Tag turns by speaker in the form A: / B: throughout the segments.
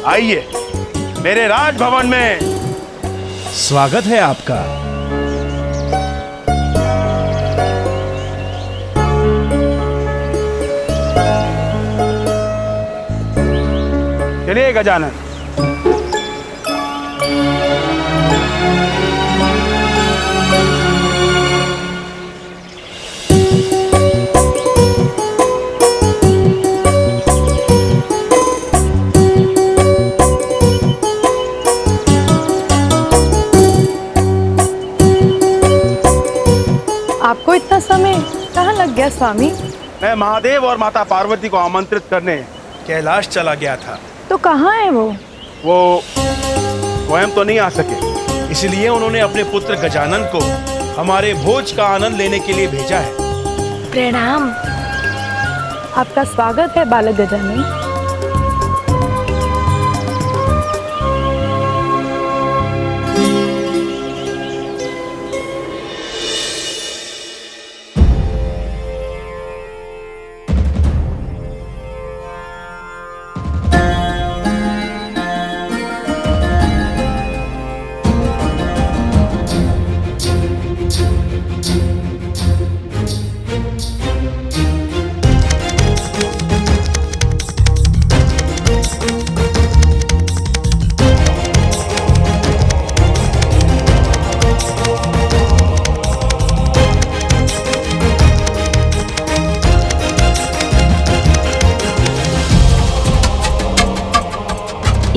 A: आइए मेरे राजभवन में।
B: स्वागत है आपका।
A: चलिए गजानन।
C: आपको इतना समय कहाँ लग गया स्वामी?
A: मैं महादेव और माता पार्वती को आमंत्रित करने
B: कैलाश चला गया था,
C: तो कहाँ है वो?
A: वो स्वयं तो नहीं आ सके,
B: इसलिए उन्होंने अपने पुत्र गजानन को हमारे भोज का आनंद लेने के लिए भेजा है।
C: प्रणाम। आपका स्वागत है बालक गजानन।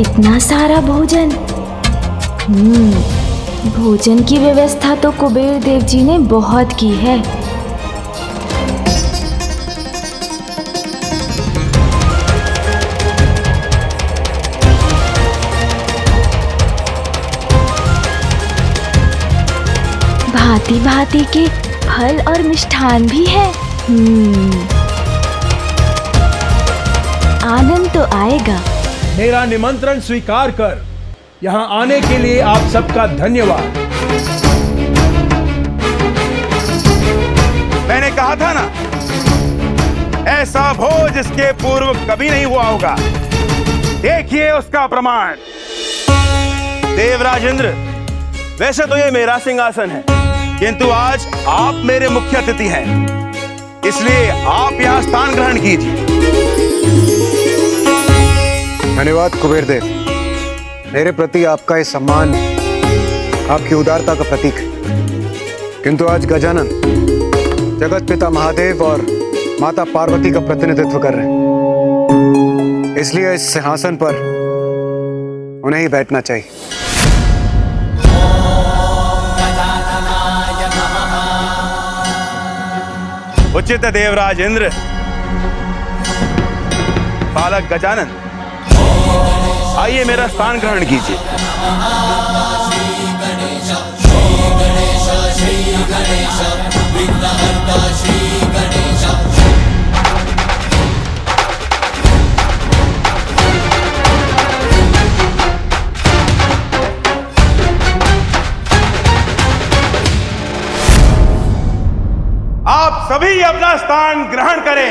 D: इतना सारा भोजन। भोजन की व्यवस्था तो कुबेर देव जी ने बहुत की है। भांति भांति के फल और मिष्ठान भी है। आनंद तो आएगा।
B: मेरा निमंत्रण स्वीकार कर यहाँ आने के लिए आप सबका धन्यवाद।
A: मैंने कहा था ना, ऐसा भोज इसके पूर्व कभी नहीं हुआ होगा। देखिए उसका प्रमाण। देवराज इंद्र, वैसे तो ये मेरा सिंहासन है, किंतु आज आप मेरे मुख्य अतिथि हैं, इसलिए आप यहाँ स्थान ग्रहण कीजिए।
E: धन्यवाद कुबेर देव। मेरे प्रति आपका ये सम्मान आपकी उदारता का प्रतीक है। किंतु आज गजानन जगत पिता महादेव और माता पार्वती का प्रतिनिधित्व कर रहे हैं, इसलिए इस सिंहासन पर उन्हें ही बैठना चाहिए।
A: उचित है देवराज इंद्र। बालक गजानन, आइए मेरा स्थान ग्रहण कीजिए। आप सभी अपना स्थान ग्रहण करें।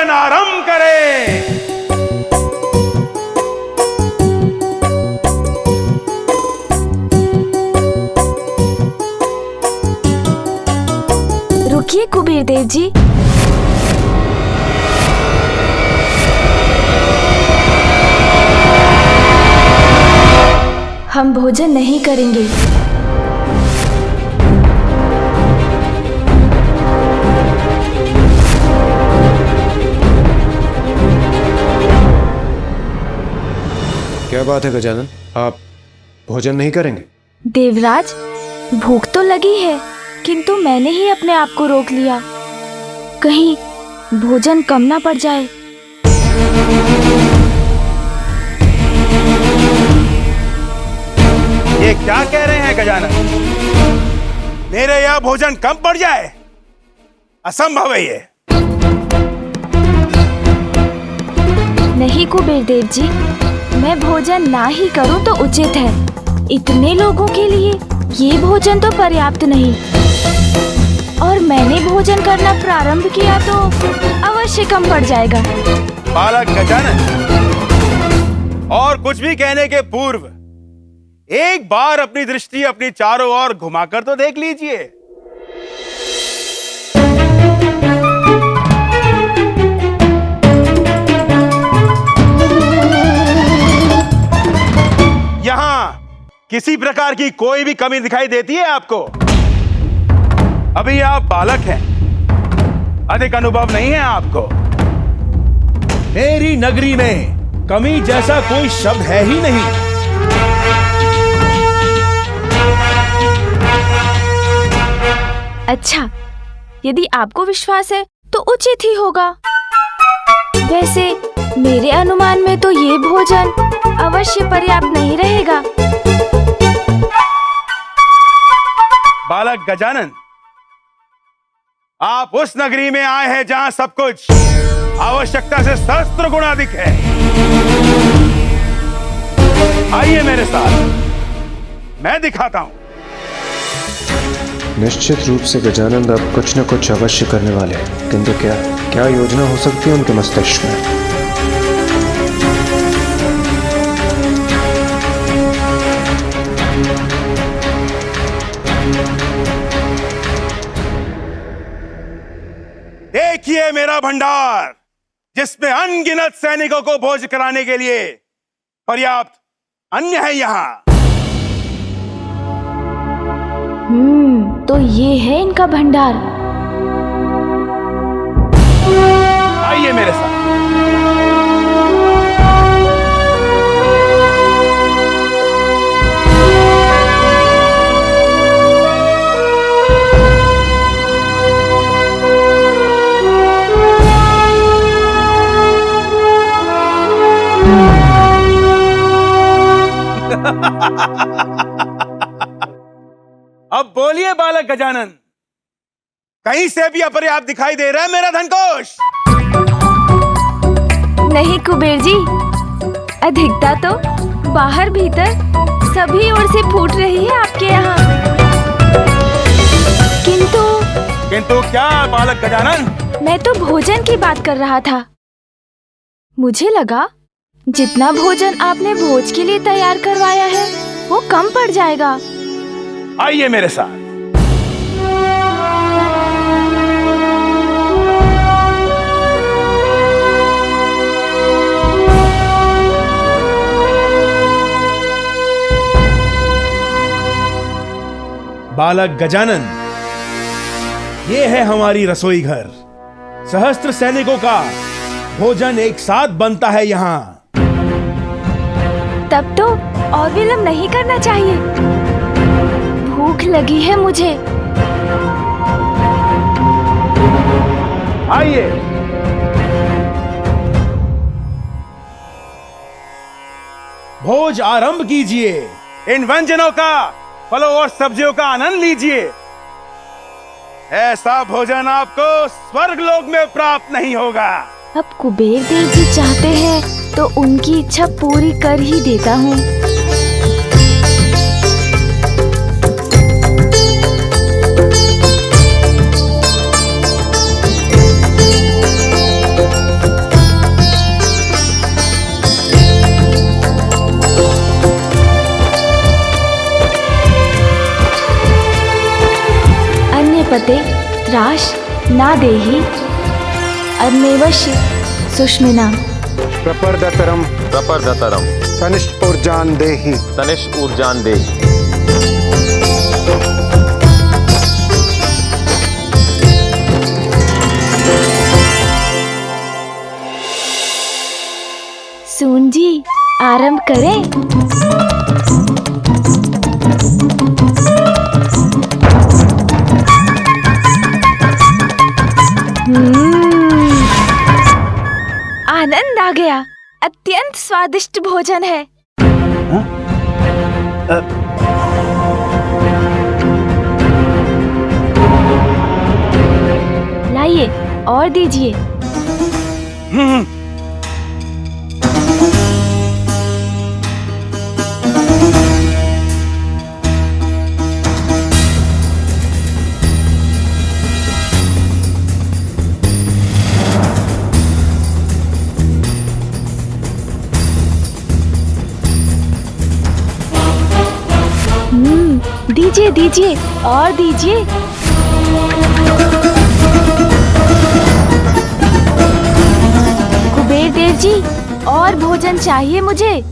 A: आरंभ करें।
D: रुकिए कुबेर देव जी। हम भोजन नहीं करेंगे।
E: बात है गजानन, आप भोजन नहीं करेंगे?
D: देवराज, भूख तो लगी है, किंतु मैंने ही अपने आप को रोक लिया। कहीं भोजन कम ना पड़ जाए।
A: ये क्या कह रहे हैं गजानन? मेरे यहाँ भोजन कम पड़ जाए? असंभव है ये।
D: नहीं कुबेर देव जी, मैं भोजन ना ही करूं तो उचित है। इतने लोगों के लिए ये भोजन तो पर्याप्त नहीं, और मैंने भोजन करना प्रारंभ किया तो अवश्य कम पड़ जाएगा।
A: बालक गजानन, और कुछ भी कहने के पूर्व एक बार अपनी दृष्टि अपनी चारों ओर घुमाकर तो देख लीजिए। यहां किसी प्रकार की कोई भी कमी दिखाई देती है आपको? अभी आप बालक हैं, अधिक अनुभव नहीं है आपको।
B: मेरी नगरी में कमी जैसा कोई शब्द है ही नहीं।
D: अच्छा, यदि आपको विश्वास है तो उचित ही होगा। वैसे मेरे अनुमान में तो ये भोजन अवश्य पर्याप्त नहीं रहेगा।
A: बालक गजानन, आप उस नगरी में आए हैं जहां सब कुछ आवश्यकता से सहस्त्र गुना अधिक है। आइए मेरे साथ, मैं दिखाता हूं।
E: निश्चित रूप से गजानंद अब कुछ न कुछ अवश्य करने वाले हैं, किंतु क्या क्या योजना हो सकती है उनके मस्तिष्क में?
A: देखिए मेरा भंडार, जिसमें अनगिनत सैनिकों को भोज कराने के लिए पर्याप्त अन्न है यहाँ।
D: तो ये है इनका भंडार।
A: आइए मेरे साथ। अब बोलिए बालक गजानन, कहीं से भी अपर्याप्त दिखाई दे रहा है मेरा धनकोष?
D: नहीं कुबेर जी, अधिकता तो बाहर भीतर सभी ओर से फूट रही है आपके यहाँ। किंतु
A: क्या बालक गजानन?
D: मैं तो भोजन की बात कर रहा था। मुझे लगा जितना भोजन आपने भोज के लिए तैयार करवाया है वो कम पड़ जाएगा।
A: आइए मेरे साथ।
B: बालक गजानन, ये है हमारी रसोई घर। सहस्त्र सैनिकों का भोजन एक साथ बनता है यहाँ।
D: तब तो और विलंब नहीं करना चाहिए। भूख लगी है मुझे।
A: आइए।
B: भोज आरंभ कीजिए।
A: इन व्यंजनों का, फलों और सब्जियों का आनंद लीजिए। ऐसा भोजन आपको स्वर्ग लोक में प्राप्त नहीं होगा।
D: अब कुबेर देव जी चाहते हैं तो उनकी इच्छा पूरी कर ही देता हूँ। अन्यपते त्राश ना देहि अन्नेवश्य सुष्मिना
E: प्रपर्दतरम तनिष्ठ ऊर्जान देहि।
D: सून जी, आरंभ करें? आनंद आ गया। अत्यंत स्वादिष्ट भोजन है। लाइए और दीजिए। दीजिए दीजिए और दीजिए। कुबेर देव जी, और भोजन चाहिए मुझे।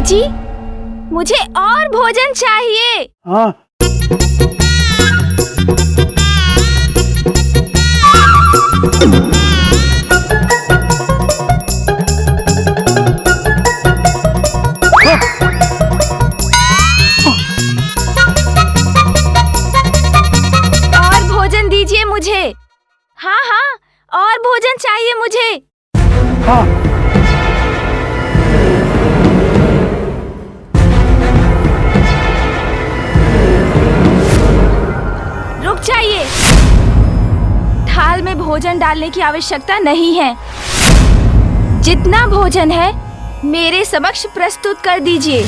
D: जी, मुझे और भोजन चाहिए।
A: हाँ।
D: और भोजन दीजिए मुझे। हाँ हाँ, और भोजन चाहिए मुझे।
A: हाँ।
D: चाहिए। थाल में भोजन डालने की आवश्यकता नहीं है। जितना भोजन है मेरे समक्ष प्रस्तुत कर दीजिए।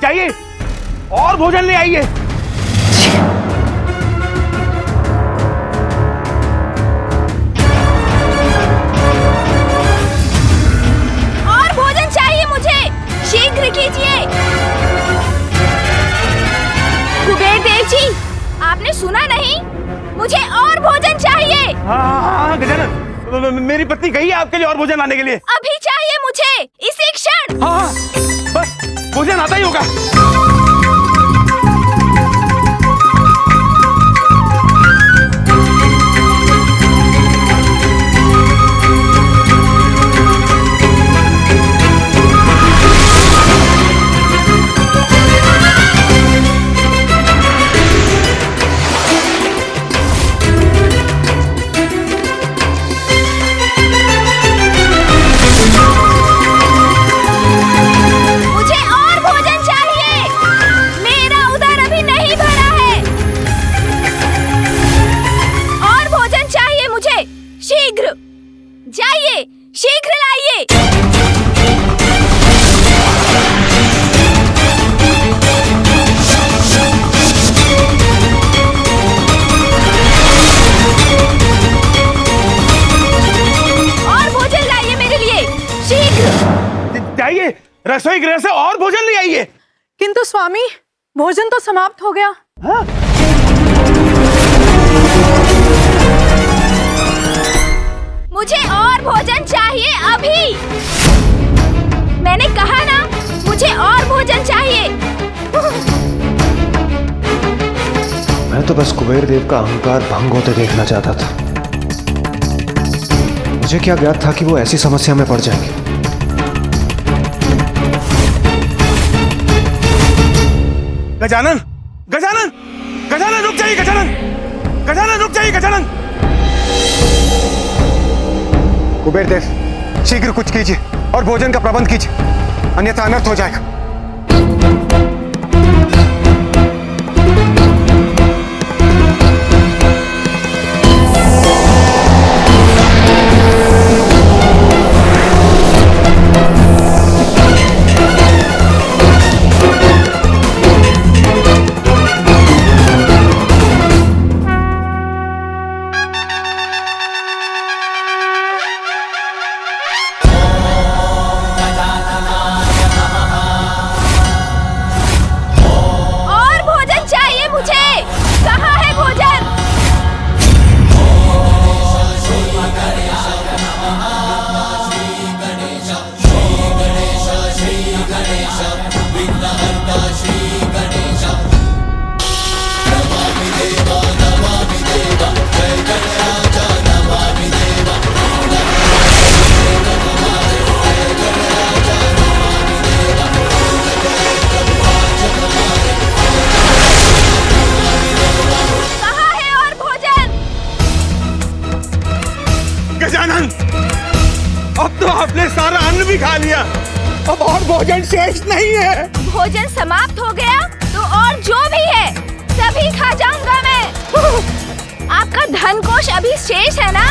A: जाइए और भोजन ले आइए।
D: और भोजन चाहिए मुझे, शीघ्र कीजिए। कुबेर देव जी, आपने सुना नहीं? मुझे और भोजन चाहिए।
A: हाँ गजानन, मेरी पत्नी गई है आपके लिए और भोजन लाने के लिए।
D: अभी चाहिए मुझे, इसी क्षण।
A: हाँ, बस भोजन आता ही होगा।
D: जाइए, शीघ्र लाइए। और भोजन लाइए मेरे लिए, शीघ्र।
A: जाइए, रसोई गृह से और भोजन ले आइए।
C: किंतु स्वामी, भोजन तो समाप्त हो गया।
A: हाँ?
D: मुझे और भोजन चाहिए अभी। मैंने कहा ना, मुझे और भोजन चाहिए।
E: मैं तो बस कुबेर देव का अहंकार भंग होते देखना चाहता था। मुझे क्या ज्ञात था कि वो ऐसी समस्या में पड़ जाएंगे।
A: गजानन, गजानन, गजानन रुक जाइए, गजानन, गजानन रुक जाइए, गजानन।
E: कुबेर देव, शीघ्र कुछ कीजिए और भोजन का प्रबंध कीजिए, अन्यथा अनर्थ हो जाएगा।
A: गजानन, अब तो आपने सारा अन्न भी खा लिया, अब और भोजन शेष नहीं है।
D: भोजन समाप्त हो गया तो और जो भी है सभी खा जाऊंगा मैं। आपका धन कोष अभी शेष है ना?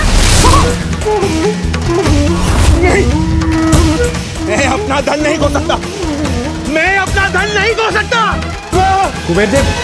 A: नहीं, मैं अपना धन नहीं खो सकता, मैं अपना धन नहीं खो सकता।
B: कुबेर देव,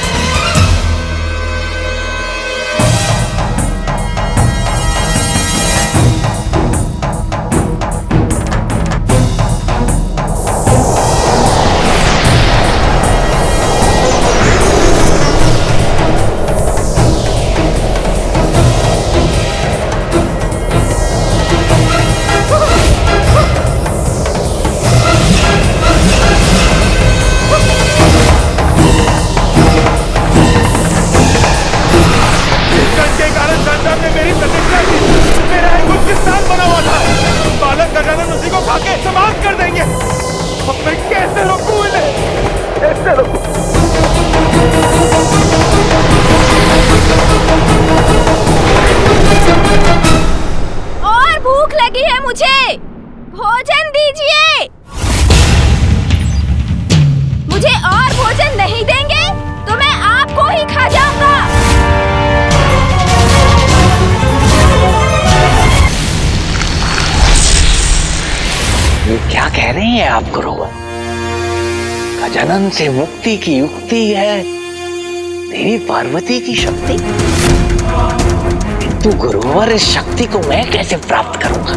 A: समाप्त कर देंगे। अब मैं कैसे रोकूं इन्हें? कैसे रोकूं?
D: और भूख लगी है मुझे, भोजन दीजिए। मुझे और भोजन नहीं देंगे तो मैं आपको ही खा जाऊंगा।
F: ये क्या कह रहे हैं आप गुरुवर? गजानन से मुक्ति की युक्ति है देवी पार्वती की शक्ति, किंतु गुरुवर इस शक्ति को मैं कैसे प्राप्त करूंगा?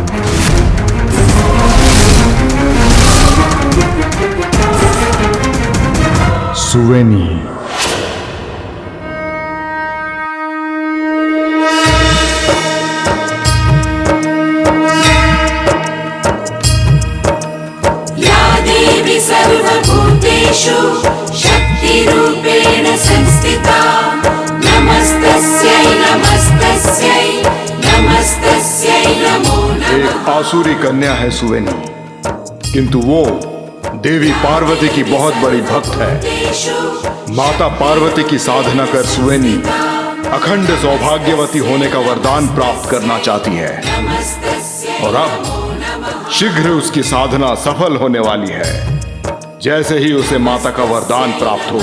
G: सुवेनी,
H: सर्वभूतेषु शक्तिरूपेण संस्थिता नमस्तस्यै नमस्तस्यै नमस्तस्यै नमो नमः।
G: एक आसुरी कन्या है सुवेनी, किंतु वो देवी पार्वती की बहुत बड़ी भक्त है। माता पार्वती की साधना कर सुवेनी अखंड सौभाग्यवती होने का वरदान प्राप्त करना चाहती है, और अब शीघ्र उसकी साधना सफल होने वाली है। जैसे ही उसे माता का वरदान प्राप्त हो,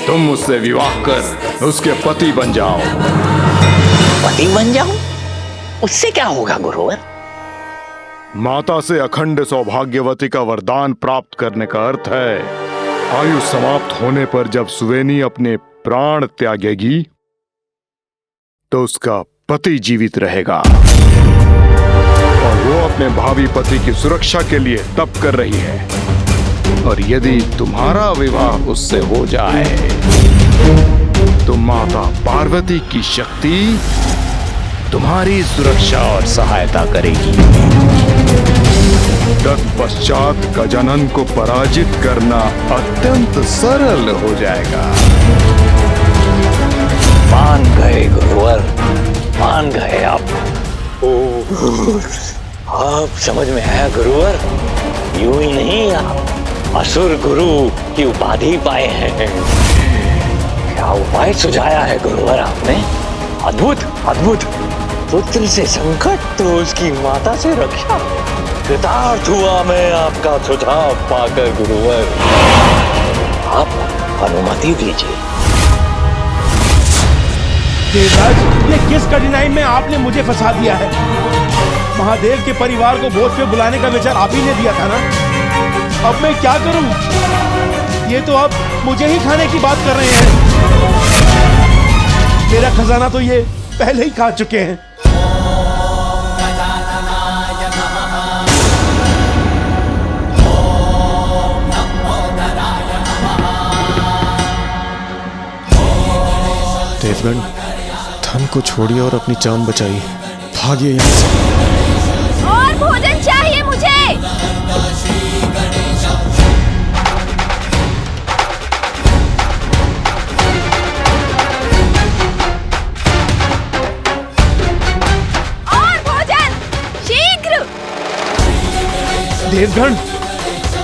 G: तुम उससे विवाह कर उसके पति बन जाओ।
F: पति बन जाऊं? उससे क्या होगा गुरुवर?
G: माता से अखंड सौभाग्यवती का वरदान प्राप्त करने का अर्थ है आयु समाप्त होने पर जब सुवेनी अपने प्राण त्यागेगी तो उसका पति जीवित रहेगा, और वो अपने भावी पति की सुरक्षा के लिए तप कर रही है। और यदि तुम्हारा विवाह उससे हो जाए तो माता पार्वती की शक्ति तुम्हारी सुरक्षा और सहायता करेगी। तत्पश्चात गजानन को पराजित करना अत्यंत सरल हो जाएगा।
F: मान गए गुरुवर, मान गए आप। आप समझ में आया गुरुवर? यूं ही नहीं, आप असुर गुरु की उपाधि पाए हैं। क्या उपाय सुझाया है गुरुवर आपने? अद्भुत अद्भुत। पुत्र से संकट तो उसकी माता से रक्षा। कृतार्थ हुआ मैं आपका सुझाव पाकर गुरुवर। आप अनुमति दीजिए।
B: देवराज, ये किस कठिनाई में आपने मुझे फंसा दिया है? महादेव के परिवार को भोज पे बुलाने का विचार आप ही ने दिया था ना? अब मैं क्या करूं? ये तो आप मुझे ही खाने की बात कर रहे हैं। मेरा खजाना तो ये पहले ही खा चुके हैं।
I: देवगण, धन को छोड़िए और अपनी जान बचाइए। भागिए यहाँ से।
D: और भोजन चाहिए मुझे। और भोजन शीघ्र।
B: देवगण,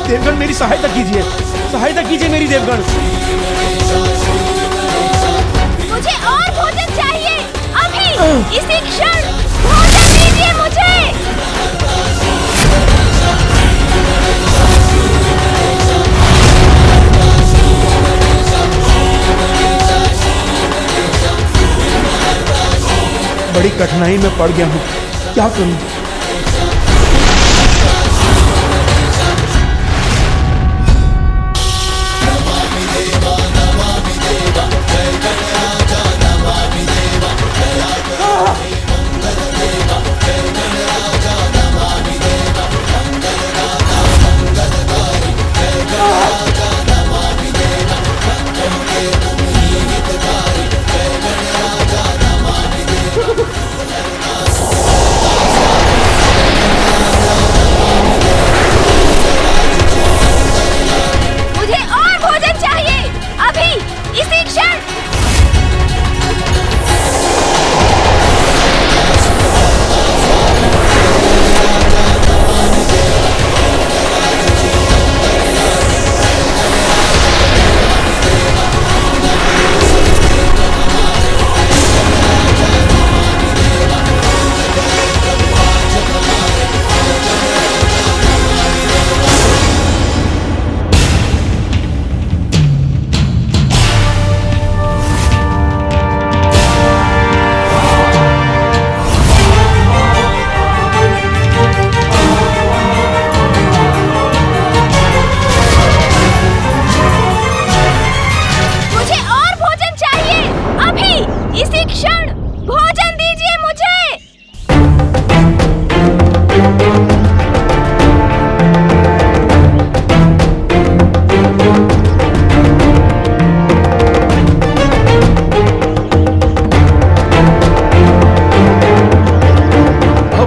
B: देवगण मेरी सहायता कीजिए, सहायता कीजिए मेरी देवगण।
D: मुझे और भोजन चाहिए अभी, इसी क्षण। भोजन दीजिए मुझे।
B: बड़ी कठिनाई में पड़ गया हूँ, क्या करूं?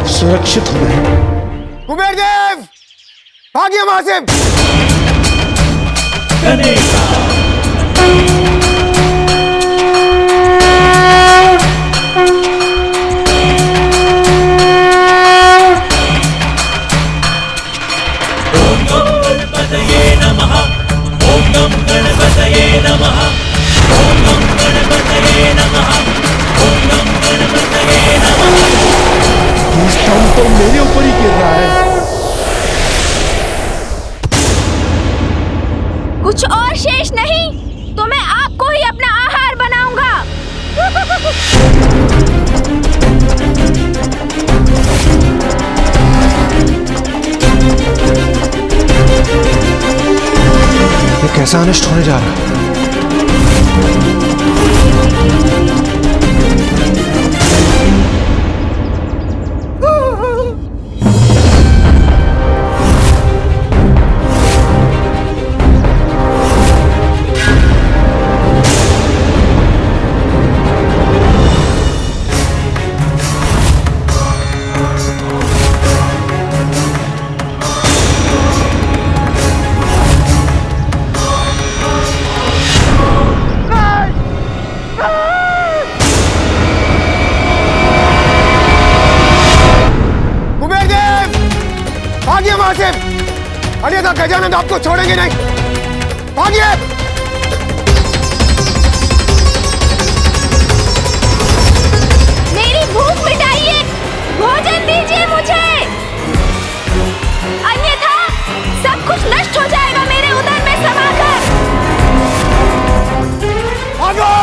B: सुरक्षित हो गए।
E: कुबेर देव, भागिए वहां से।
B: तो मेरे ऊपर ही गिर रहा है।
D: कुछ और शेष नहीं तो मैं आपको ही अपना आहार बनाऊंगा।
E: ये कैसा अनिष्ट होने जा रहा है? आपको छोड़ेंगे नहीं। भागिए।
D: मेरी भूख मिटाइए, भोजन दीजिए मुझे, अन्यथा सब कुछ नष्ट हो जाएगा मेरे उदर में समाकर।
E: भागो।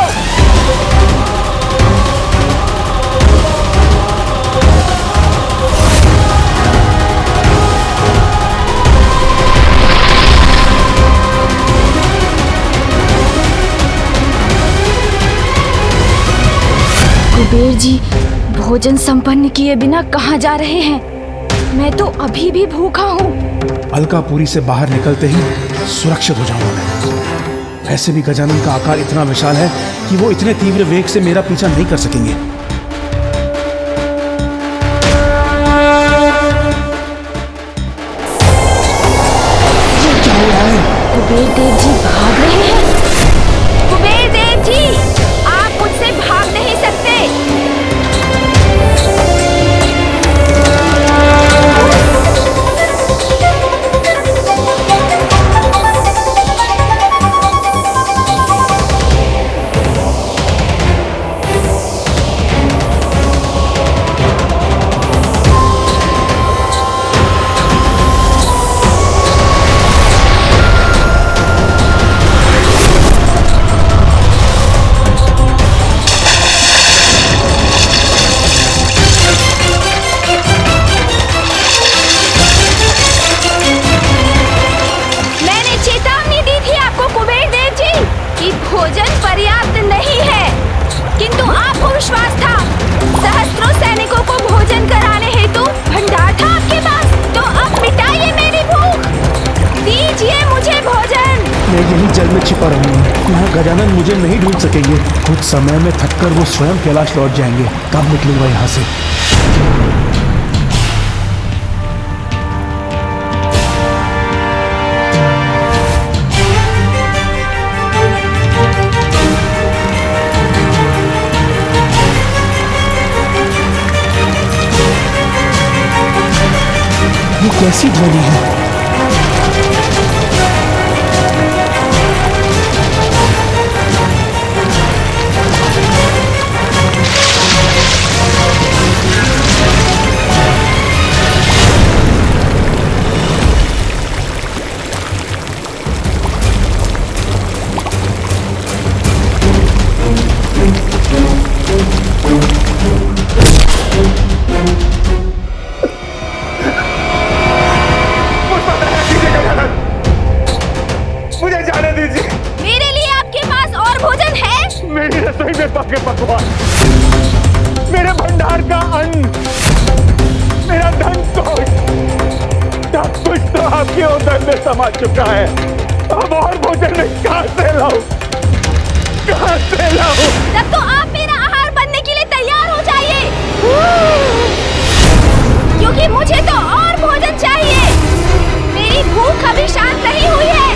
D: कुबेर जी, भोजन संपन्न किए बिना कहाँ जा रहे हैं? मैं तो अभी भी भूखा हूँ।
B: अलकापुरी से बाहर निकलते ही सुरक्षित हो जाऊंगा मैं। वैसे भी गजानन का आकार इतना विशाल है कि वो इतने तीव्र वेग से मेरा पीछा नहीं कर सकेंगे। ये क्या हो रहा है?
D: कुबेर देव जी भाग रहे हैं। कुबेर देव जी, आप मुझसे भाग नहीं सकते। भोजन पर्याप्त नहीं है, किंतु आपको विश्वास था। सहस्त्रों सैनिकों को भोजन कराने हेतु भंडार था आपके पास, तो अब मिटाइए मेरी भूख, दीजिए मुझे भोजन।
B: मैं यही जल में छिपा रहूंगा, यहाँ गजानन मुझे नहीं ढूंढ सकेंगे। कुछ समय में थककर वो स्वयं कैलाश लौट जाएंगे, तब निकलूंगा यहाँ से। ये कैसी ध्वनि है?
A: मेरे भंडार का अन्न, मेरा धन कोष, सब कुछ तो आपके उदर में समा चुका है। अब और भोजन में कहां से लाऊं? कहां से लाऊं?
D: तब तो आप मेरा आहार बनने के लिए तैयार हो जाइए, क्योंकि मुझे तो और भोजन चाहिए। मेरी भूख अभी शांत नहीं हुई है।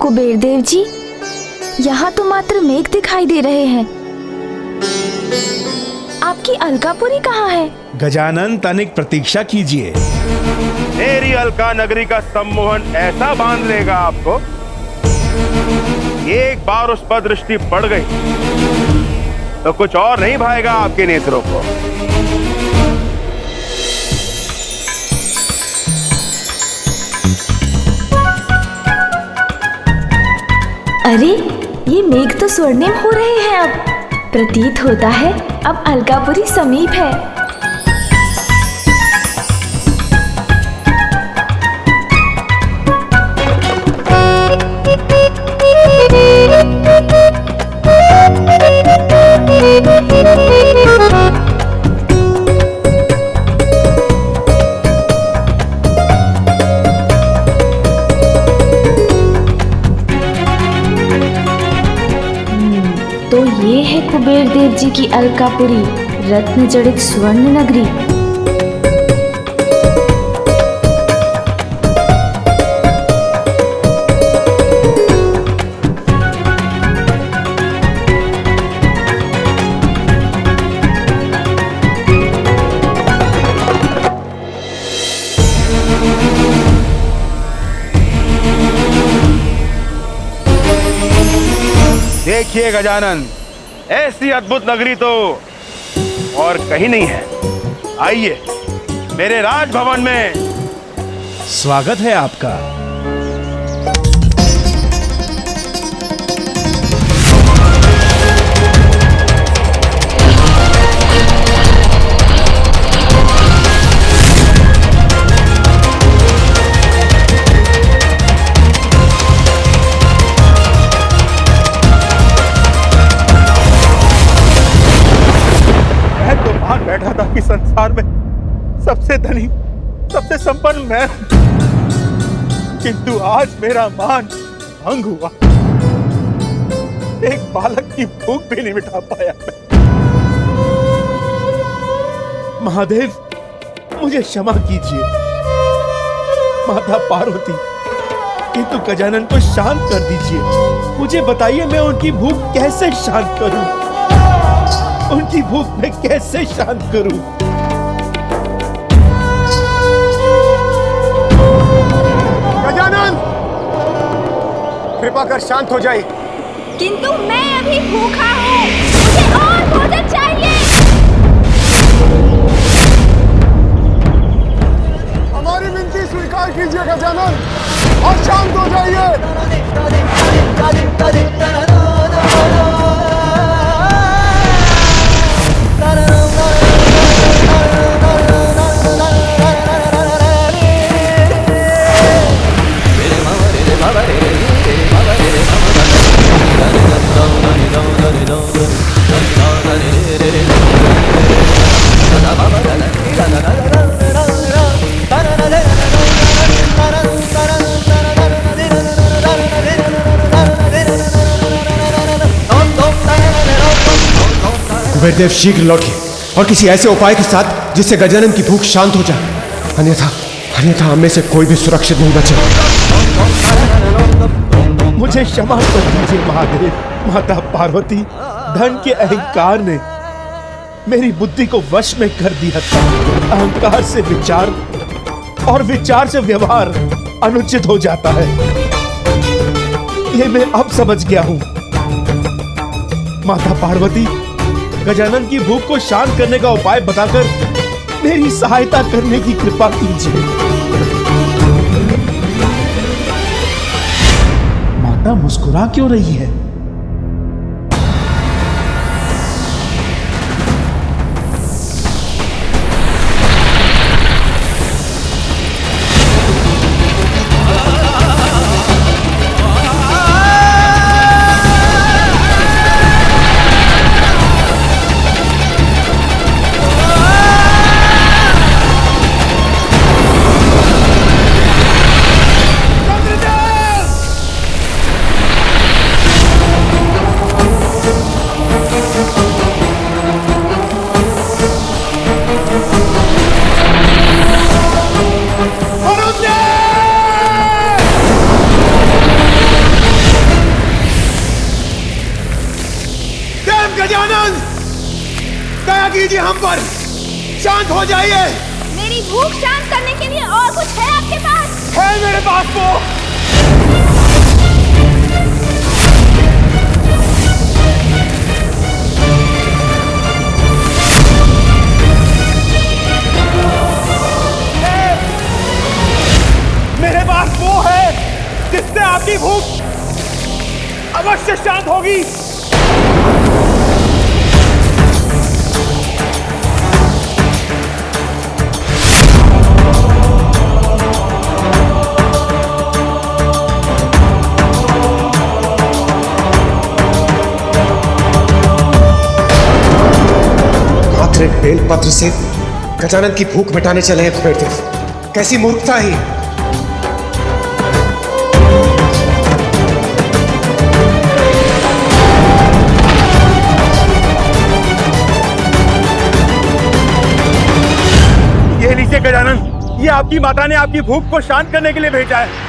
D: कुबेर देव जी, यहाँ तो मात्र मेघ दिखाई दे रहे हैं। आपकी अलकापुरी कहाँ है?
B: गजानन, तनिक प्रतीक्षा कीजिए।
A: मेरी अलका नगरी का सम्मोहन ऐसा बांध लेगा आपको एक बार उस पर दृष्टि पड़ गई तो कुछ और नहीं भाएगा आपके नेत्रों को।
D: अरे ये मेघ तो स्वर्णिम हो रहे हैं। अब प्रतीत होता है अब अलकापुरी समीप है। तो ये है कुबेर देव जी की अलकापुरी, रत्न जड़ित स्वर्ण नगरी।
A: देखिए गजानन, ऐसी अद्भुत नगरी तो और कहीं नहीं है। आइए मेरे राजभवन में।
B: स्वागत है आपका।
A: बैठा था कि संसार में सबसे धनी, सबसे संपन्न मैं हूं, किंतु आज मेरा मान भंग हुआ। एक बालक की भूख भी नहीं मिटा पाया मैं।
B: महादेव, मुझे क्षमा कीजिए। माता पार्वती, किंतु गजानन को शांत कर दीजिए। मुझे बताइए मैं उनकी भूख कैसे शांत करूं? उनकी भूख मैं कैसे शांत करूं?
E: गजानन, कृपा कर शांत हो जाइए।
D: किंतु मैं अभी भूखा हूँ, मुझे और भोजन चाहिए।
E: हमारी विनती स्वीकार कीजिए गजानन और शांत हो जाइए।
I: कुबेरदेव शीघ्र लौटिए और किसी ऐसे उपाय के साथ जिससे गजानन की भूख शांत हो जाए। अन्यथा हम में से कोई भी सुरक्षित नहीं बचे।
B: मुझे क्षमा कर दीजिए महादेव। माता पार्वती, धन के अहंकार ने मेरी बुद्धि को वश में कर दिया था। अहंकार से विचार और विचार से व्यवहार अनुचित हो जाता है, ये मैं अब समझ गया हूं। माता पार्वती, गजानन की भूख को शांत करने का उपाय बताकर मेरी सहायता करने की कृपा कीजिए। माता मुस्कुरा क्यों रही है?
E: गजानन, दया कीजिए हम पर, शांत हो जाइए।
D: मेरी भूख शांत करने के लिए और कुछ है आपके पास?
E: है मेरे पास तो।
B: नहीं।
I: मात्र एक बेलपत्र से गजानन की भूख मिटाने चले हैं कुबेरदेव। कैसी मूर्खता ही।
B: ये लीजिए गजानन, ये आपकी माता ने आपकी भूख को शांत करने के लिए भेजा है।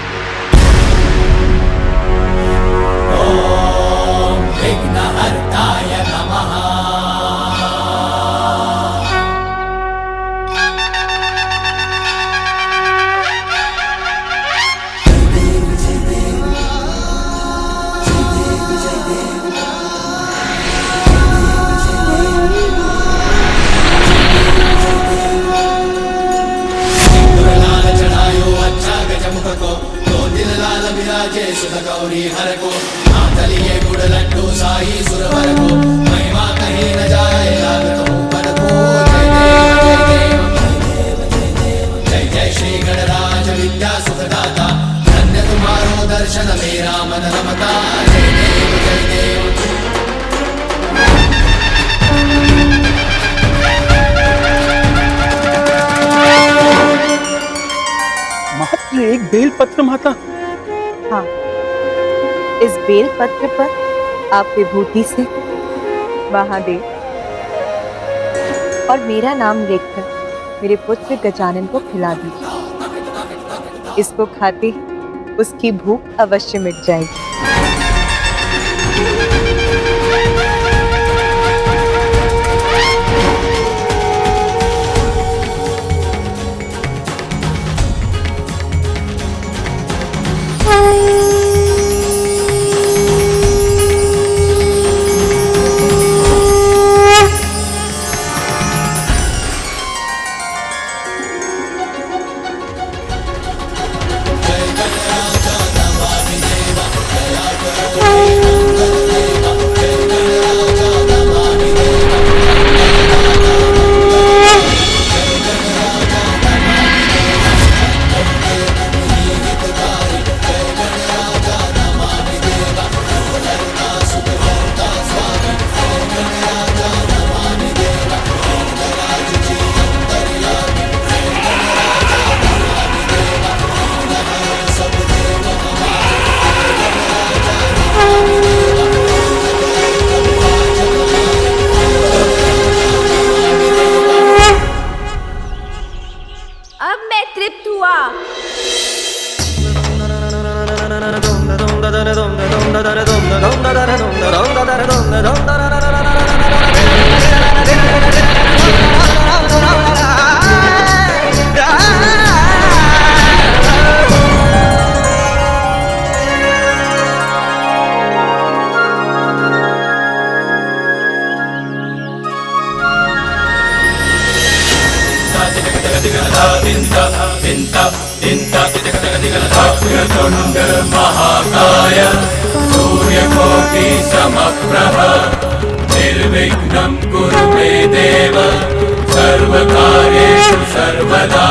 B: मात्र एक बेलपत्र माता।
J: हाँ, इस बेलपत्र पर आप विभूति से महादेव और मेरा नाम लिखकर मेरे पुत्र गजानन को खिला दीजिए। इसको खाते उसकी भूख अवश्य मिट जाएगी।
D: अब मैं तृप्त हुआ।
H: महाकाय सूर्यकोटि समप्रभ निर्विघ्नं कुरु मे देव सर्वकार्येषु सर्वदा।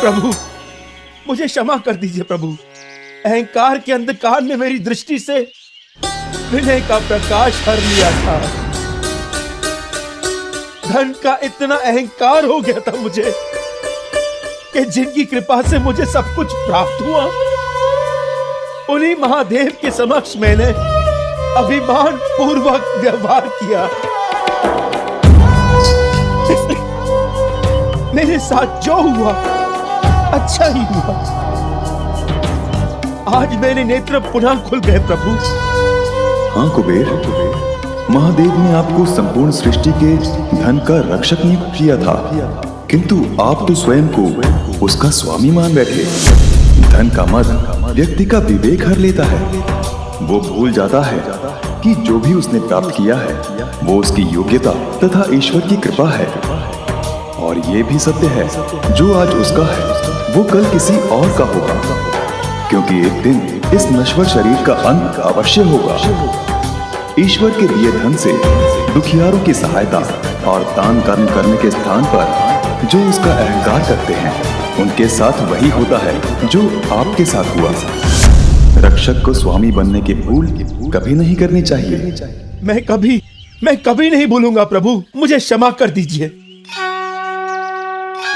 B: प्रभु, मुझे क्षमा कर दीजिए प्रभु। अहंकार के अंधकार ने मेरी दृष्टि से विनय का प्रकाश हर लिया था। धन का इतना अहंकार हो गया था मुझे कि जिनकी कृपा से मुझे सब कुछ प्राप्त हुआ, उन्हीं महादेव के समक्ष मैंने अभिमान पूर्वक व्यवहार किया। मेरे साथ जो हुआ अच्छा ही हुआ। आज मेरे नेत्र पुनः खुल गए प्रभु।
K: हाँ कुबेर, महादेव ने आपको संपूर्ण सृष्टि के धन का रक्षक नियुक्त किया था। किंतु आप तो स्वयं को उसका स्वामी मान बैठे। धन का मद व्यक्ति का विवेक हर लेता है। वो भूल जाता है कि जो भी उसने प्राप्त किया है वो उसकी योग्यता तथा ईश्वर की कृपा है। और ये भी सत्य है, जो आज उसका है वो कल किसी और का होगा, क्योंकि एक दिन इस नश्वर शरीर का अंत अवश्य होगा। ईश्वर के दिए धन से दुखियारों की सहायता और दान कर्म करने के स्थान पर जो उसका अहंकार करते हैं, उनके साथ वही होता है जो आपके साथ हुआ। रक्षक को स्वामी बनने की भूल कभी नहीं करनी चाहिए।
B: मैं कभी नहीं भूलूंगा प्रभु। मुझे क्षमा कर दीजिए,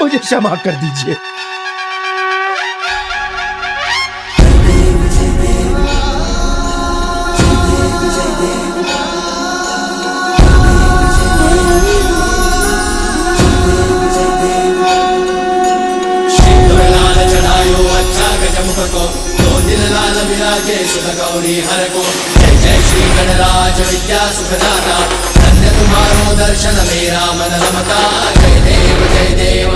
B: मुझे क्षमा कर दीजिए।
H: गौरी हर को जय जय श्री गणराज विद्या सुखदाता, धन्य तुम्हारो दर्शन मेरा मन रमता। जय देव जय देव।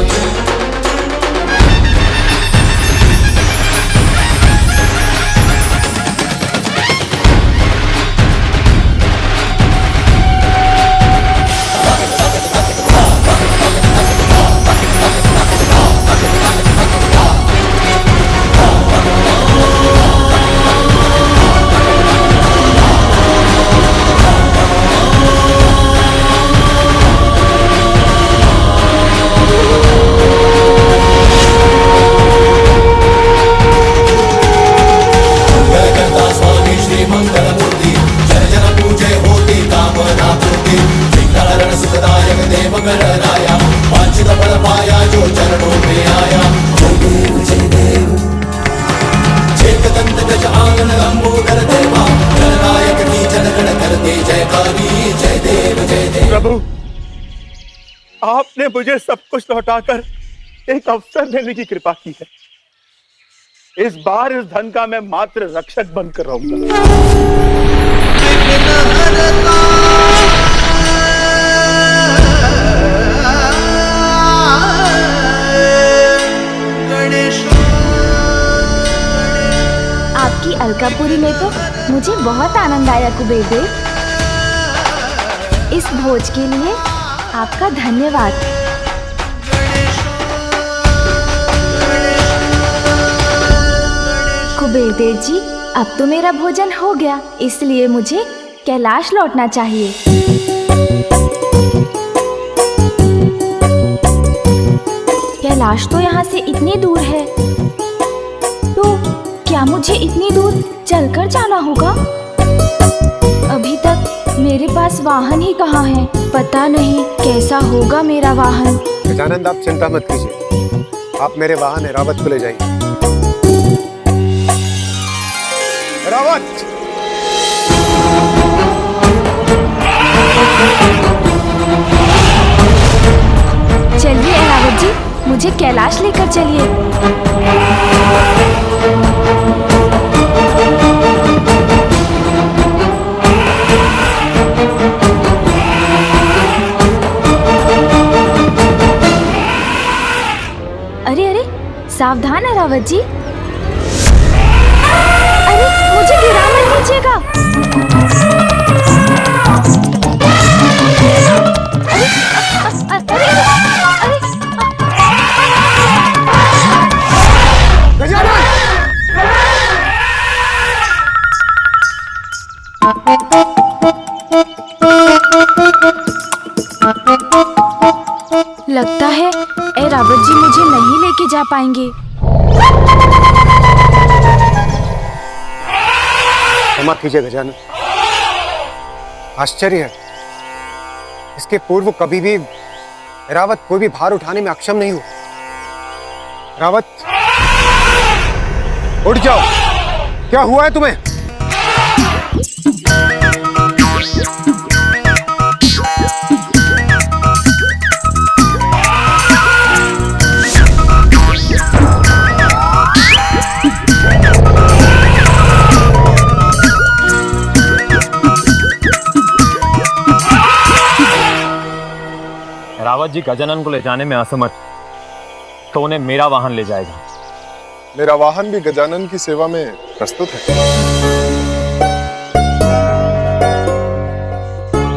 B: प्रभु, आपने मुझे सब कुछ लौटाकर एक अवसर देने की कृपा की है। इस बार इस धन का मैं मात्र रक्षक बनकर रहूंगा।
D: आपकी अलकापुरी में तो मुझे बहुत आनंद आया कुबेर देव। इस भोज के लिए आपका धन्यवाद। कुबेर देव जी, अब तो मेरा भोजन हो गया, इसलिए मुझे कैलाश लौटना चाहिए। कैलाश तो यहाँ से इतनी दूर है, तो क्या मुझे इतनी दूर चलकर जाना होगा? अभी तक मेरे पास वाहन ही कहाँ है, पता नहीं कैसा होगा मेरा वाहन।
E: गजानंद, आप चिंता मत कीजिए, आप मेरे वाहन ऐरावत को ले जाइए। ऐरावत!
D: चलिए ऐरावत जी, मुझे कैलाश लेकर चलिए। अरे अरे, सावधान ऐरावत जी। अरे, मुझे गिरा मत दीजिएगा। लगता है ऐरावत जी मुझे नहीं लेके जा पाएंगे।
E: क्षमा कीजिए गजानन, आश्चर्य है, इसके पूर्व कभी भी ऐरावत कोई भी भार उठाने में अक्षम नहीं हुआ। ऐरावत, उठ जाओ, क्या हुआ है तुम्हें?
L: रावत जी गजानन को ले जाने में असमर्थ। तो उन्हें मेरा वाहन ले जाएगा।
M: मेरा वाहन भी गजानन की सेवा में प्रस्तुत है।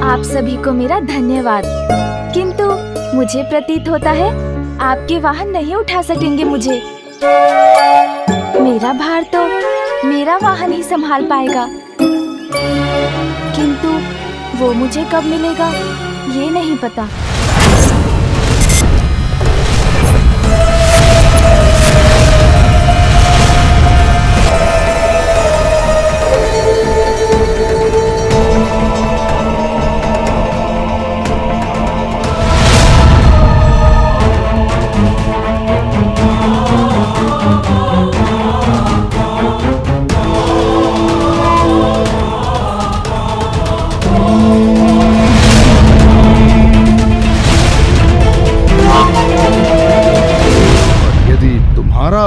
D: आप सभी को मेरा धन्यवाद, किंतु मुझे प्रतीत होता है आपके वाहन नहीं उठा सकेंगे मुझे। मेरा भार तो मेरा वाहन ही संभाल पाएगा, किंतु वो मुझे कब मिलेगा ये नहीं पता।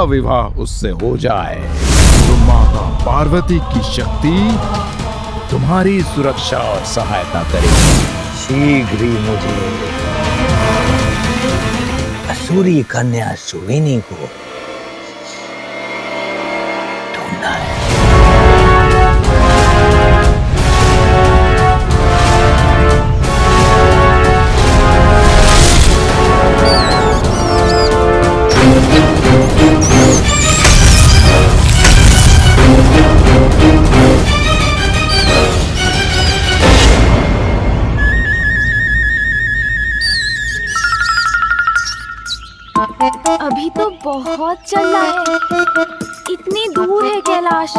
G: विवाह उससे हो जाए तो माता पार्वती की शक्ति तुम्हारी सुरक्षा और सहायता करेगी।
F: शीघ्र ही मुझे असुरी कन्या सुवेनी को ढूंढना है।
D: अभी तो बहुत चल रहा है, इतनी दूर है कैलाश,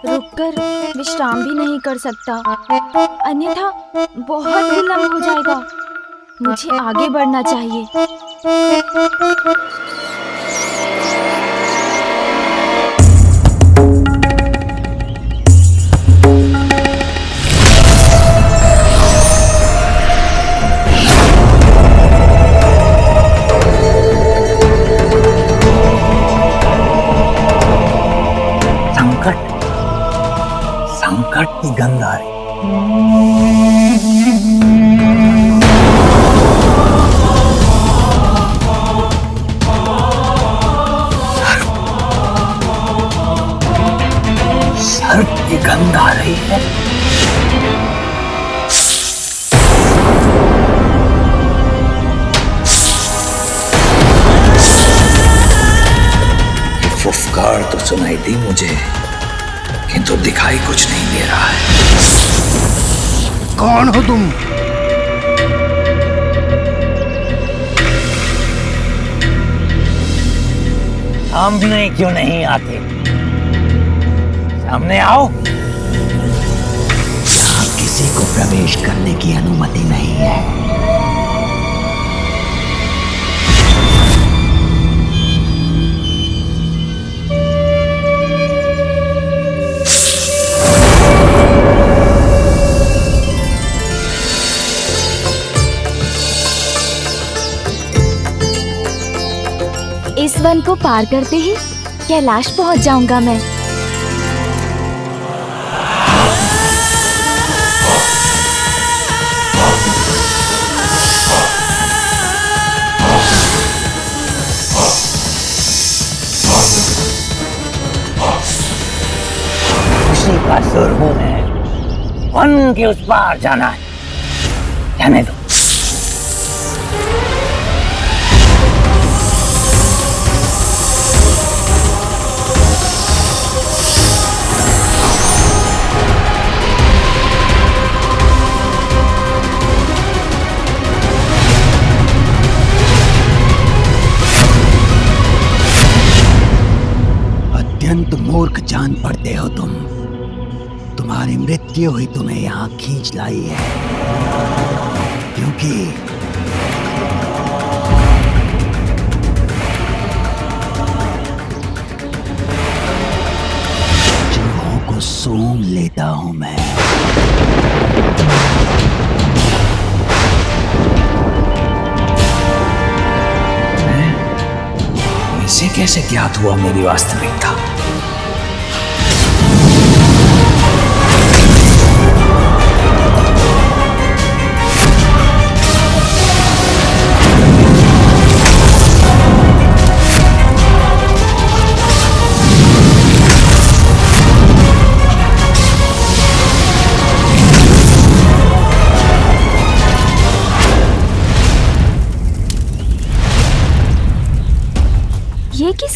D: रुककर विश्राम भी नहीं कर सकता, अन्यथा बहुत विलंब हो जाएगा। मुझे आगे बढ़ना चाहिए।
F: संकट की गंध आ रही। सर्प की गंध आ रही है। फुफकार तो सुनाई दी मुझे, किंतु दिखाई कुछ नहीं दे रहा है।
G: कौन हो तुम?
F: सामने क्यों नहीं आते? सामने आओ। यहाँ किसी को प्रवेश करने की अनुमति नहीं है।
D: इस वन को पार करते ही कैलाश पहुंच जाऊंगा मैं।
F: उसी का सुर हूं मैं। वन के उस पार जाना है। जाने दो। अत्यंत मूर्ख जान पड़ते हो तुम। तुम्हारी मृत्यु ही तुम्हें यहाँ खींच लाई है, क्योंकि चूहों को सूंघ लेता हूं मैं। इसे कैसे ज्ञात हुआ मेरी वास्तविकता?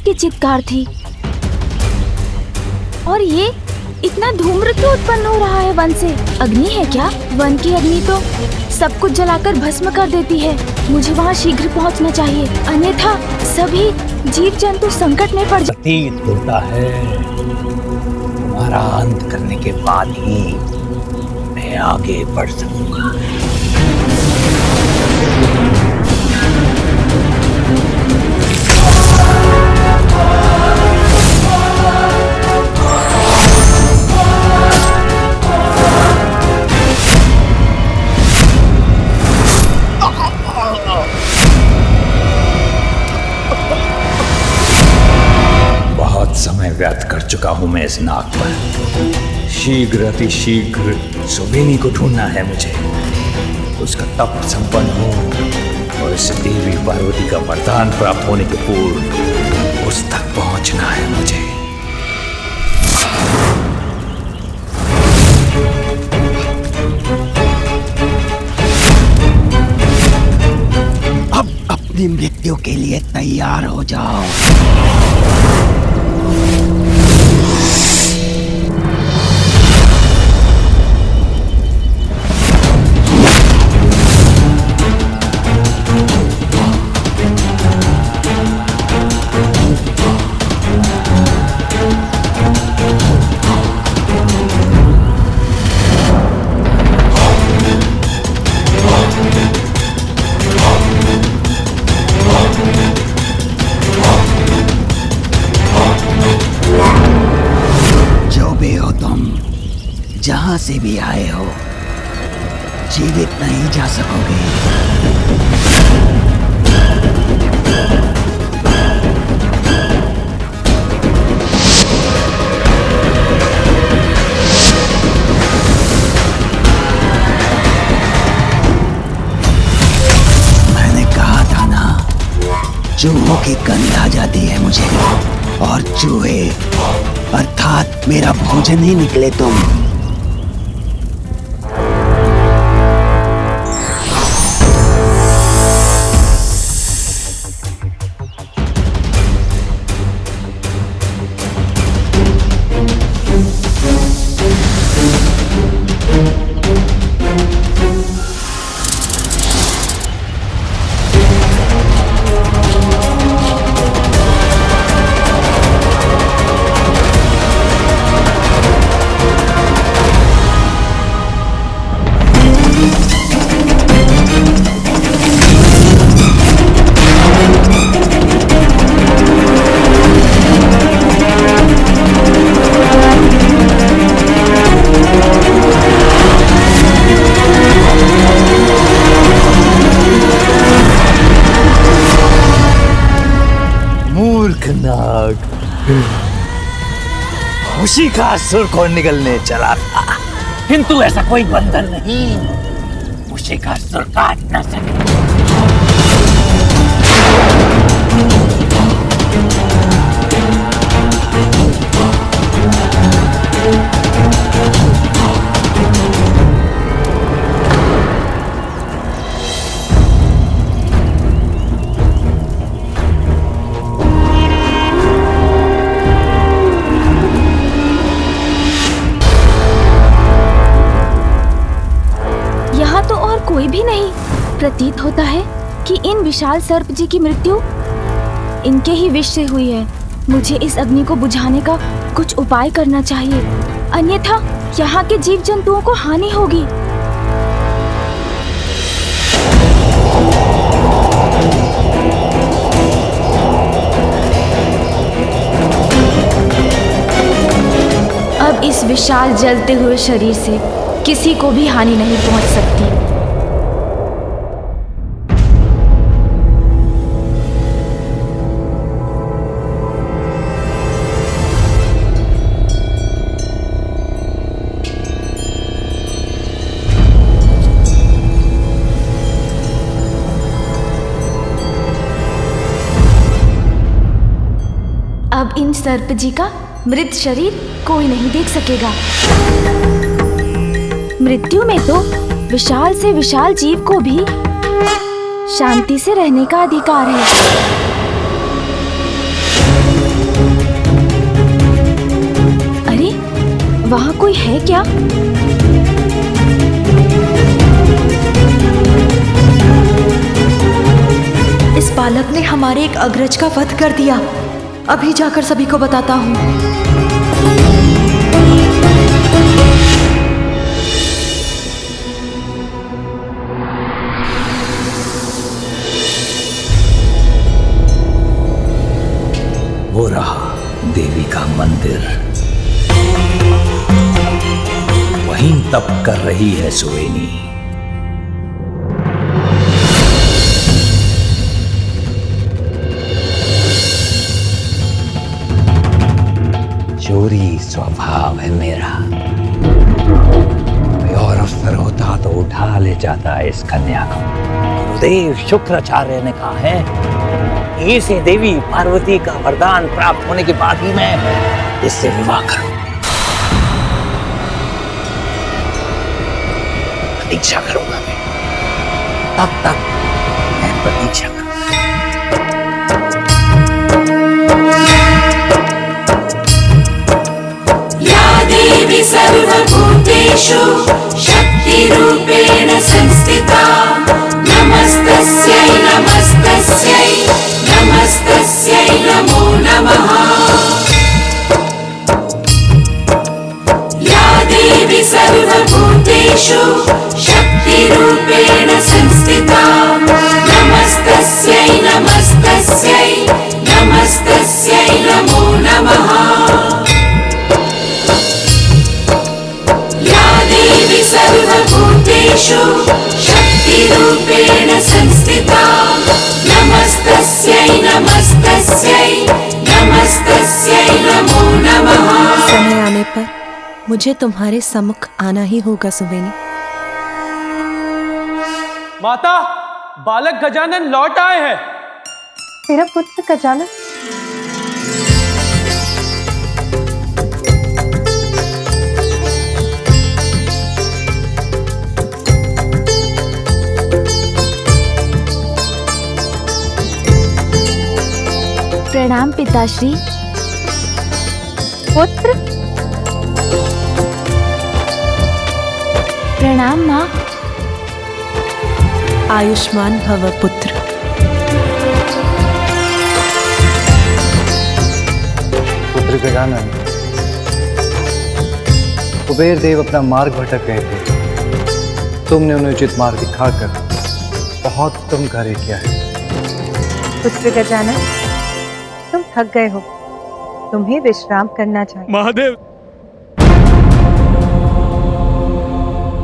D: किसकी चित्कार थी? और ये इतना धूम्र क्यों उत्पन्न हो रहा है वन से? अग्नि है क्या? वन की अग्नि तो सब कुछ जलाकर भस्म कर देती है। मुझे वहाँ शीघ्र पहुँचना चाहिए, अन्यथा सभी जीव जंतु संकट में पड़ जाएंगे।
F: प्रतीत होता है तुम्हारा अंत करने के बाद ही मैं आगे बढ़ सकूंगा। बहुत समय व्यर्थ कर चुका हूं मैं इस नाग पर। शीघ्र अति शीघ्र सुवेनी को ढूंढना है मुझे। उसका तप संपन्न हो और इस देवी पार्वती का वरदान प्राप्त होने के पूर्व उस तक पहुंचना है मुझे। अब अपनी मृत्यु के लिए तैयार हो जाओ। जहां से भी आए हो, जीवित नहीं जा सकोगे। मैंने कहा था ना, चूहों की गंध आ जाती है मुझे, और चूहे अर्थात मेरा भोजन ही निकले तुम। खुशी का असुर को निकलने चला था, किंतु ऐसा कोई बंधन नहीं उसे का असुर काट न सके।
D: कोई भी नहीं। प्रतीत होता है कि इन विशाल सर्प जी की मृत्यु इनके ही विष से हुई है। मुझे इस अग्नि को बुझाने का कुछ उपाय करना चाहिए, अन्यथा यहाँ के जीव जंतुओं को हानि होगी। अब इस विशाल जलते हुए शरीर से किसी को भी हानि नहीं पहुंच सकती। अब इन सर्प जी का मृत शरीर कोई नहीं देख सकेगा। मृत्यु में तो विशाल से विशाल जीव को भी शांति से रहने का अधिकार है। वहाँ कोई है क्या?
J: इस बालक ने हमारे एक अग्रज का वध कर दिया। अभी जाकर सभी को बताता हूँ।
F: वो रहा देवी का मंदिर, वहीं तप कर रही है सुवेनी। चोरी स्वभाव है मेरा। कोई और अवसर होता तो उठा ले जाता इस कन्या को। गुरुदेव शुक्राचार्य ने कहा है इसी देवी पार्वती का वरदान प्राप्त होने के बाद ही मैं इससे विवाह करूं। प्रतीक्षा करूंगा मैं, तब तक मैं प्रतीक्षा करूंगा।
H: या देवी सर्वभूतेषु शक्तिरूपेण संस्थिता नमस्तस्यै नमस्तस्यै नमस्तस्यै नमो नमः। या देवी सर्वभूतेषु शक्तिरूपेण संस्थिता नमस्तस्यै नमस्तस्यै नमस्तस्यै नमो नमः। या देवी सर्वभूतेषु शक्तिरूपेण संस्थिता नमस्तस्यै नमस्तस्यै नमस्तस्यै नमो नमः।
J: समय आने पर मुझे तुम्हारे सम्मुख आना ही होगा सुवेनी।
B: माता, बालक गजानन लौट आए हैं।
J: मेरा पुत्र गजानन?
D: प्रणाम पिताश्री।
J: पुत्र?
D: प्रणाम माँ।
J: आयुष्मान भव पुत्र।
E: पुत्र गजानन, कुबेर देव अपना मार्ग भटक गए थे। तुमने उन्हें उचित मार्ग दिखाकर बहुत उत्तम कार्य किया है।
J: पुत्र गजानन, तुम थक गए हो, तुम्हें विश्राम करना चाहिए।
B: महादेव,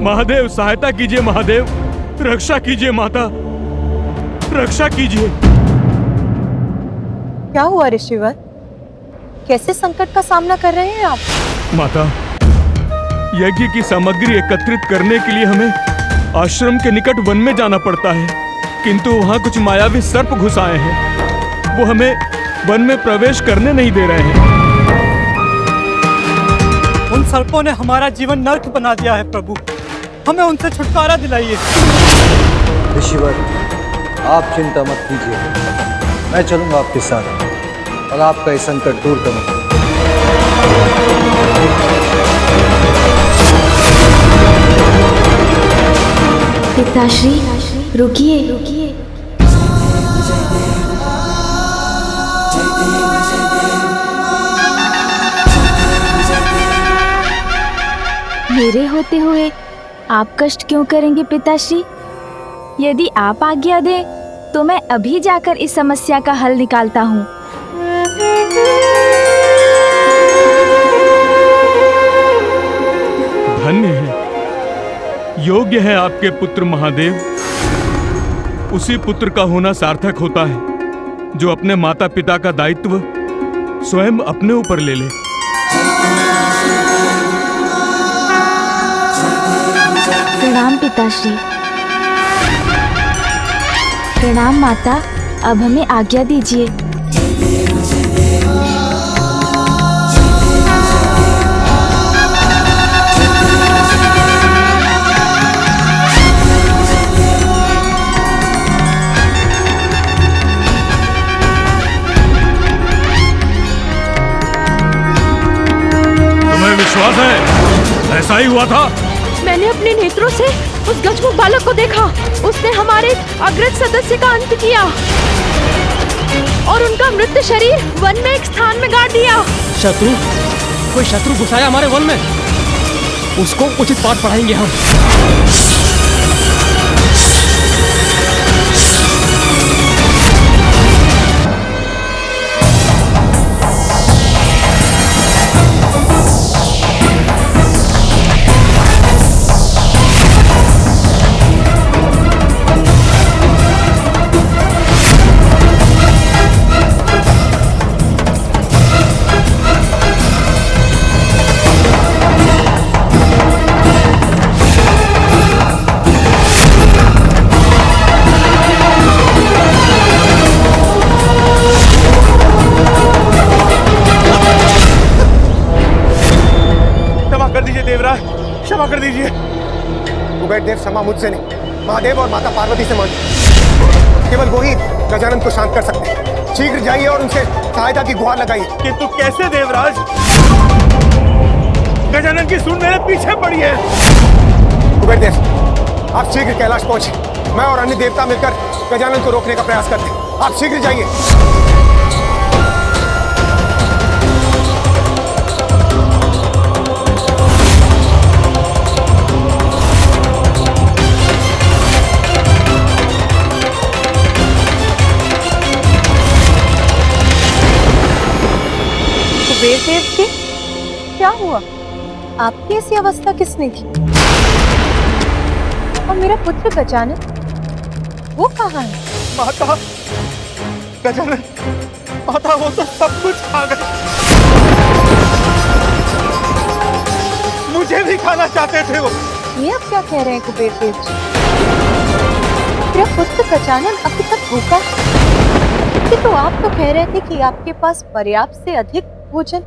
B: महादेव सहायता कीजिए। महादेव रक्षा कीजिए। माता रक्षा कीजिए।
J: क्या हुआ ऋषिवर? कैसे संकट का सामना कर रहे हैं आप?
B: माता, यज्ञ की सामग्री एकत्रित करने के लिए हमें आश्रम के निकट वन में जाना पड़ता है, किंतु वहां कुछ मायावी सर्प घुस आए हैं। वो हमें वन में प्रवेश करने नहीं दे रहे हैं।
L: उन सर्पों ने हमारा जीवन नर्क बना दिया है प्रभु, हमें उनसे छुटकारा दिलाइए।
E: ऋषिवर, आप चिंता मत कीजिए, मैं चलूंगा आपके साथ और आपका ये संकट दूर करूंगा।
D: पिताश्री रुकिए। मेरे होते हुए आप कष्ट क्यों करेंगे पिताश्री? यदि आप आज्ञा दें तो मैं अभी जाकर इस समस्या का हल निकालता हूँ।
B: धन्य है, योग्य है आपके पुत्र महादेव। उसी पुत्र का होना सार्थक होता है जो अपने माता पिता का दायित्व स्वयं अपने ऊपर ले ले।
D: प्रणाम पिताश्री। प्रणाम माता, अब हमें आज्ञा दीजिए।
B: तुम्हें विश्वास है ऐसा ही हुआ था।
D: मैंने अपने नेत्रों से उस गजमुख बालक को देखा। उसने हमारे अग्रज सदस्य का अंत किया और उनका मृत शरीर वन में एक स्थान में गाड़ दिया।
L: शत्रु, कोई शत्रु घुसाया हमारे वन में, उसको उचित पाठ पढ़ाएंगे हम।
B: क्षमा कर दीजिए।
E: कुबेर देव, क्षमा मुझसे नहीं, महादेव और माता पार्वती से मांगिए। केवल वो ही गजानन को शांत कर सकते हैं। शीघ्र जाइए और उनसे सहायता की गुहार लगाइए।
B: किंतु कैसे देवराज? गजानन की सूंड मेरे पीछे पड़ी है।
E: कुबेर देव, आप शीघ्र कैलाश पहुंचे। मैं और अन्य देवता मिलकर गजानन को रोकने का प्रयास करते हैं। आप शीघ्र जाइए।
J: कुबेर देव जी, क्या हुआ? आपकी ऐसी अवस्था किसने की? और मेरा पुत्र गजानन, वो कहाँ है?
B: माता, गजानन, माता वो तो सब कुछ खा गए। मुझे भी खाना चाहते थे वो।
J: ये आप क्या कह रहे हैं कुबेर देव जी? मेरा पुत्र गजानन अभी तक भूखा है। तो आप तो कह रहे थे कि आपके पास पर्याप्त से अधिक भोजन